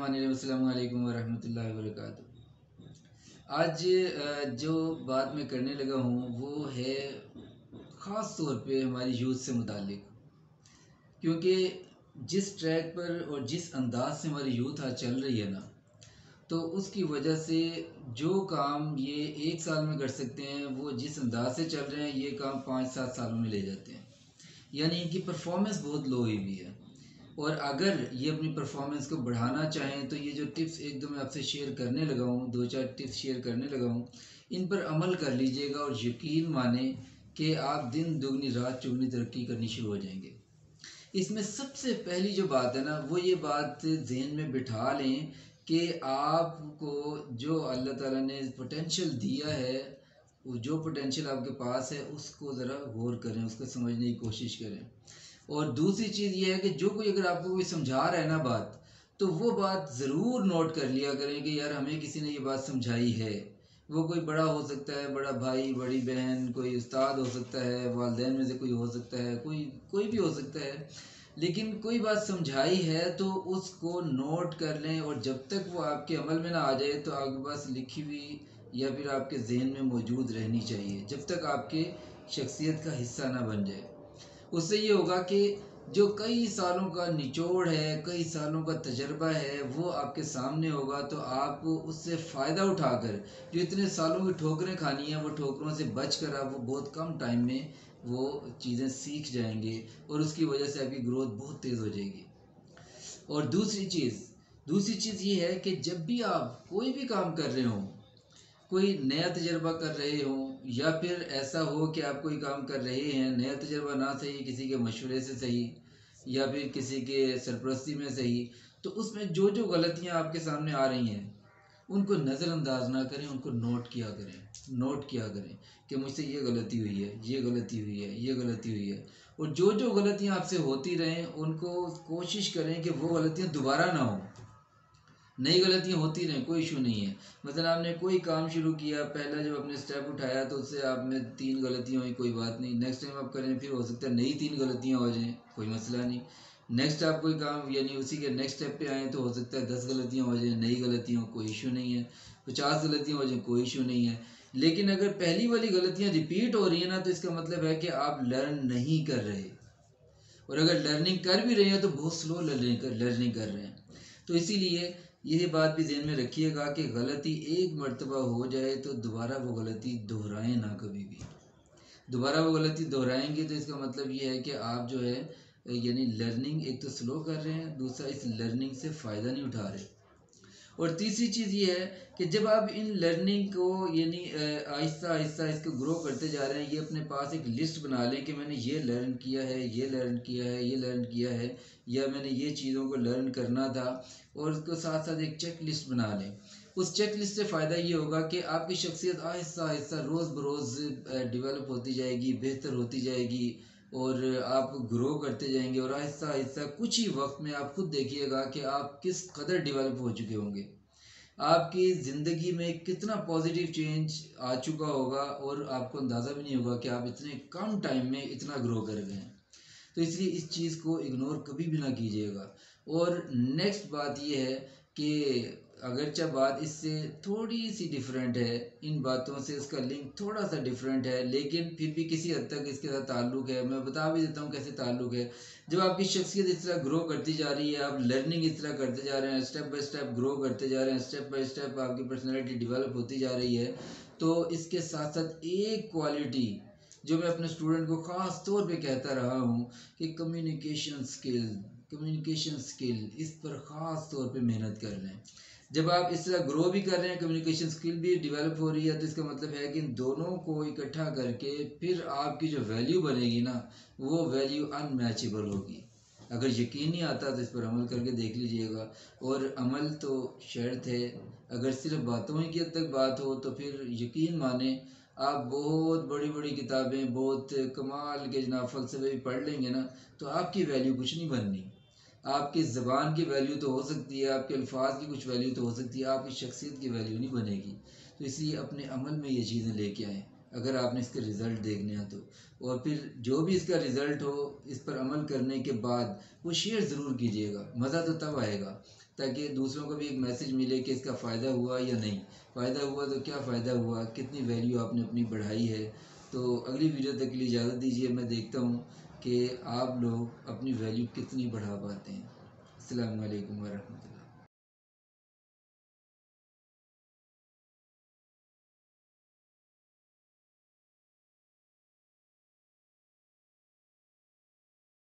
अस्सलामुअलैकुम वरहमतुल्लाहि वबरकातुहू। आज जो बात मैं करने लगा हूँ वो है ख़ास तौर पे हमारी यूथ से मुतालिक, क्योंकि जिस ट्रैक पर और जिस अंदाज से हमारी यूथ आज चल रही है ना, तो उसकी वजह से जो काम ये 1 साल में कर सकते हैं वो जिस अंदाज से चल रहे हैं ये काम 5-7 सालों में ले जाते हैं। यानी इनकी परफॉर्मेंस बहुत लो हुई है। और अगर ये अपनी परफॉर्मेंस को बढ़ाना चाहें तो ये जो टिप्स एक दो मैं आपसे शेयर करने लगा हूँ, 2-4 टिप्स शेयर करने लगा हूँ, इन पर अमल कर लीजिएगा और यकीन माने कि आप दिन दुगनी रात चौगनी तरक्की करनी शुरू हो जाएंगे। इसमें सबसे पहली जो बात है ना, वो ये बात जहन में बिठा लें कि आपको जो अल्लाह ताला ने पोटेंशियल दिया है, वो जो पोटेंशियल आपके पास है उसको ज़रा गौर करें, उसको समझने की कोशिश करें। और दूसरी चीज़ ये है कि जो कोई अगर आपको कोई समझा रहा है ना बात, तो वो बात ज़रूर नोट कर लिया करें कि यार हमें किसी ने ये बात समझाई है। वो कोई बड़ा हो सकता है, बड़ा भाई, बड़ी बहन, कोई उस्ताद हो सकता है, वालिदैन में से कोई हो सकता है, कोई भी हो सकता है। लेकिन कोई बात समझाई है तो उसको नोट कर लें, और जब तक वो आपके अमल में ना आ जाए तो आपके पास लिखी हुई या फिर आपके जहन में मौजूद रहनी चाहिए, जब तक आपके शख्सियत का हिस्सा ना बन जाए। उससे ये होगा कि जो कई सालों का निचोड़ है, कई सालों का तजर्बा है, वो आपके सामने होगा, तो आप उससे फ़ायदा उठाकर जो इतने सालों की ठोकरें खानी है वो ठोकरों से बचकर आप वो बहुत कम टाइम में वो चीज़ें सीख जाएंगे, और उसकी वजह से आपकी ग्रोथ बहुत तेज़ हो जाएगी। और दूसरी चीज़ ये है कि जब भी आप कोई भी काम कर रहे हो, कोई नया तजर्बा कर रहे हो, या फिर ऐसा हो कि आप कोई काम कर रहे हैं, नया तजर्बा ना सही, किसी के मशवरे से सही या फिर किसी के सरपरस्ती में सही, तो उसमें जो जो गलतियां आपके सामने आ रही हैं उनको नज़रअंदाज ना करें, उनको नोट किया करें कि मुझसे ये गलती हुई है, ये गलती हुई है, ये गलती हुई है। और जो जो गलतियां आपसे होती रहें उनको कोशिश करें कि वो गलतियां दोबारा ना हो। नई गलतियां होती रहें, कोई इशू नहीं है। मतलब आपने कोई काम शुरू किया, पहला जब आपने स्टेप उठाया तो उससे आप में 3 गलतियां हुई, कोई बात नहीं, नेक्स्ट टाइम आप करें फिर हो सकता है नई 3 गलतियां हो जाएं, कोई मसला नहीं। नेक्स्ट आप कोई काम यानी उसी के नेक्स्ट स्टेप पे आएँ तो हो सकता है 10 गलतियां हो जाएं, नई गलतियां, कोई इशू नहीं है। 50 गलतियां हो जाएं, कोई इशू नहीं है। लेकिन अगर पहली वाली गलतियां रिपीट हो रही है ना, तो इसका मतलब है कि आप लर्न नहीं कर रहे, और अगर लर्निंग कर भी रहे हैं तो बहुत स्लो लर्निंग कर रहे हैं। तो इसीलिए ये बात भी ज़हन में रखिएगा कि गलती एक मर्तबा हो जाए तो दोबारा वो गलती दोहराएं ना कभी भी। दोबारा वो गलती दोहराएंगे तो इसका मतलब ये है कि आप जो है यानी लर्निंग एक तो स्लो कर रहे हैं, दूसरा इस लर्निंग से फ़ायदा नहीं उठा रहे। और तीसरी चीज़ ये है कि जब आप इन लर्निंग को यानी आहिस्ता आहिस्ता इसको ग्रो करते जा रहे हैं, ये अपने पास एक लिस्ट बना लें कि मैंने ये लर्न किया है, ये लर्न किया है, ये लर्न किया है, या मैंने ये चीज़ों को लर्न करना था, और उसको साथ साथ एक चेक लिस्ट बना लें। उस चेक लिस्ट से फ़ायदा ये होगा कि आपकी शख्सियत आहिस्ता आहिस्ता रोज़ बरोज़ डेवलप होती जाएगी, बेहतर होती जाएगी, और आप ग्रो करते जाएंगे, और आहिस्ता आहिस्ता कुछ ही वक्त में आप खुद देखिएगा कि आप किस कदर डेवलप हो चुके होंगे, आपकी ज़िंदगी में कितना पॉजिटिव चेंज आ चुका होगा, और आपको अंदाज़ा भी नहीं होगा कि आप इतने कम टाइम में इतना ग्रो कर गए हैं। तो इसलिए इस चीज़ को इग्नोर कभी भी ना कीजिएगा। और नेक्स्ट बात ये है कि अगरचे बात इससे थोड़ी सी डिफरेंट है, इन बातों से इसका लिंक थोड़ा सा डिफरेंट है, लेकिन फिर भी किसी हद तक इसके साथ ताल्लुक़ है। मैं बता भी देता हूँ कैसे ताल्लुक़ है। जब आपकी शख्सियत इस तरह ग्रो करती जा रही है, आप लर्निंग इस तरह करते जा रहे हैं, स्टेप बाय स्टेप ग्रो करते जा रहे हैं, स्टेप बाय स्टेप आपकी पर्सनैलिटी डेवलप होती जा रही है, तो इसके साथ साथ एक क्वालिटी जो मैं अपने स्टूडेंट को ख़ास तौर पे कहता रहा हूँ कि कम्युनिकेशन स्किल, इस पर ख़ास तौर पे मेहनत कर लें। जब आप इस तरह ग्रो भी कर रहे हैं, कम्युनिकेशन स्किल भी डेवलप हो रही है, तो इसका मतलब है कि इन दोनों को इकट्ठा करके फिर आपकी जो वैल्यू बनेगी ना, वो वैल्यू अनमैचेबल होगी। अगर यकीन नहीं आता तो इस पर अमल करके देख लीजिएगा। और अमल तो शर्त है, अगर सिर्फ बातों ही की हद तक बात हो तो फिर यकीन माने आप बहुत बड़ी बड़ी किताबें, बहुत कमाल के जनाब फ़लसफ़े भी पढ़ लेंगे ना, तो आपकी वैल्यू कुछ नहीं बननी। आपकी ज़बान की वैल्यू तो हो सकती है, आपके अल्फाज की कुछ वैल्यू तो हो सकती है, आपकी शख्सियत की वैल्यू नहीं बनेगी। तो इसलिए अपने अमल में ये चीज़ें लेके आएँ, अगर आपने इसके रिज़ल्ट देखने हैं तो। और फिर जो भी इसका रिज़ल्ट हो, इस पर अमल करने के बाद वो शेयर ज़रूर कीजिएगा। मज़ा तो तब आएगा ताकि दूसरों को भी एक मैसेज मिले कि इसका फ़ायदा हुआ या नहीं, फ़ायदा हुआ तो क्या फ़ायदा हुआ, कितनी वैल्यू आपने अपनी बढ़ाई है। तो अगली वीडियो तक के लिए इजाज़त दीजिए, मैं देखता हूँ कि आप लोग अपनी वैल्यू कितनी बढ़ा पाते हैं। अस्सलामु अलैकुम वरहमतुल्लाह।